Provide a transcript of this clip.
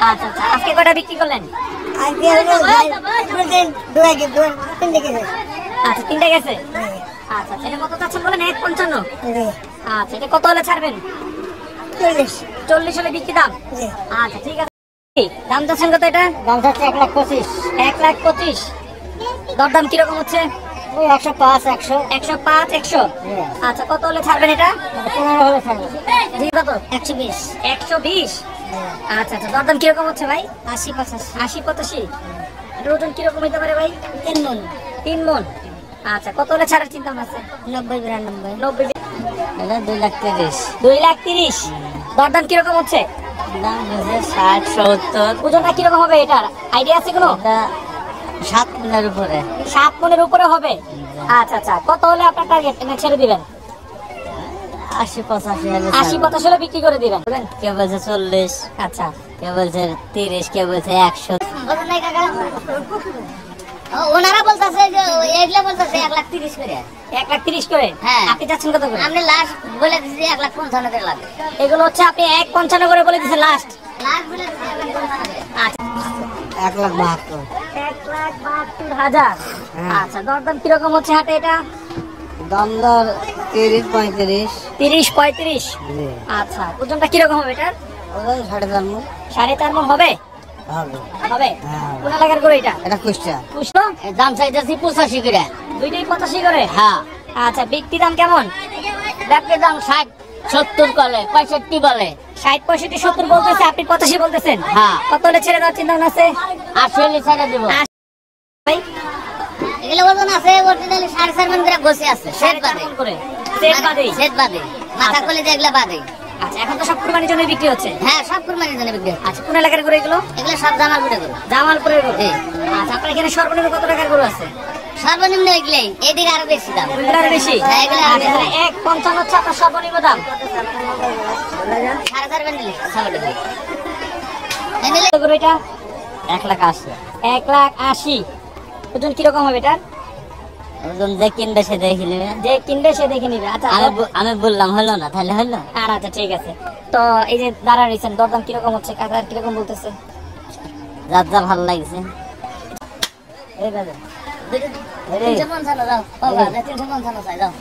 আচ্ছা আচ্ছা, আজকে কটা বিক্রি করলেন? আচ্ছা, তিনটা গেছে। আচ্ছা, এটা কত চাচ্ছেন বলেন? 1.55। আচ্ছা, এটা কত হলে ছাড়বেন? 40 হলে বিক্রি দাম। আচ্ছা ঠিক আছে। দাম চাচ্ছেন কত? এটা দাম চাচ্ছে 1,25,000। 1,25,000। দরদাম কিরকম হচ্ছে? 105, 100। 105, 100। আচ্ছা, কত হলে ছাড়বেন এটা? 15 হলে ছাড়বে। জি, কত? 120। 120। আচ্ছা আচ্ছা, দরদাম কিরকম হচ্ছে ভাই? 80, 85। 80, 85। এটার ওজন কিরকম হইতে পারে ভাই? 3 মণ। 3 মণ। আচ্ছা, কত হলে ছাড়ার চিন্তা ভাবনা আছে? 90, 92। 90। এটা 2,30,000। 2,30,000। দরদাম কিরকম হচ্ছে? দাম হচ্ছে 60, 70। ওজনটা কিরকম হবে এটার আইডিয়া আছে কোনো? এটা 7 মণের উপরে। 7 মণের উপরে হবে। আচ্ছা আচ্ছা, কত হলে আপনার টার্গেট ছেড়ে দিবেন? 80, 85 হলে 80, 85 হলে বিক্রি করে দিবেন। কে বলছে 40, আচ্ছা, কে বলছে 30, কে বলছে 100। ওনারা বলতেছে যে এগুলা বলতেছে 1,30,000 করে। 1,30,000 করে। হ্যাঁ। আপনি যাচ্ছেন কত করে? আপনি লাস্ট বলে দিছি 1,55,000 করে লাগবে। এগুলো হচ্ছে আপনি 1.55 করে বলে দিচ্ছেন লাস্ট। লাস্ট বলে দিছি 1,55,000। আচ্ছা, 1,72,000। 1,72,000। আচ্ছা, দরদাম কিরকম হচ্ছে হাটে এটা? দাম দর 30, 35। 30, 35। আচ্ছা, ওজনটা কিরকম হবে এটার? ওজন 4.5 মণ 4.5 মণ হবে? হবে। হবে। হ্যাঁ। কোন এলাকার করে এটা? এটা কুষ্টা। কুষ্টা? এর দাম চাইতেছি 85 করে। দুইটাই 85 করে। হ্যাঁ। আচ্ছা, বিক্রি দাম কেমন? ব্যাগের দাম 60, 70 বলে, 65 বলে। 60, 65, 70 বলতেছে, আপনি 85 বলতেছেন। হ্যাঁ। কত হলে ছেড়ে দেওয়ার চিন্তা ভাবনা আছে? 80 হলে ছেড়ে দেব। ভাই, এগুলো ওজন আছে অরিজিনালি 4.5 মণ করে বসে আছে। সেট বাদে। করে সেট বাদে। সেট বাদে। মাথা আচ্ছা। খুলে যেগুলা বাদে। আচ্ছা, এখন তো সব কুরবানির জন্য বিক্রি হচ্ছে। হ্যাঁ, সব কুরবানির জন্য বিক্রি হয়। আচ্ছা, কোন এলাকার করে এগুলো? এগুলো সব জামালপুরে গরু। জামালপুরের গরু। জি। আচ্ছা, আপনার এখানে সর্বনিম্ন কত টাকার গরু আছে? সর্বনিম্ন এগুলাই, এদিকে আরো বেশি দাম। এগুলো আরো বেশি? হ্যাঁ, এগুলো আরো আচ্ছা, বেশি। 1.55 হচ্ছে আপনার সর্বনিম্ন দাম। 4.5 বেন্ডেল ছাগলের গরু। কত করে এটা? 1,80,000। 1,80,000। ওজন কিরকম হবে এটা? ওজন যে কিনবে সে দেখে নেবে। যে কিনবে সে দেখে নিবে। আচ্ছা, আমি বললাম হলো না, তাহলে হলো। আচ্ছা ঠিক আছে। তো এই যে দাঁড়া রয়েছেন, দরদাম কিরকম হচ্ছে? কাকার কিরকম বলতেছে? যার যা ভালো লাগছে। এই দাদা 350 দাও বাবা, 350 চাই দাও।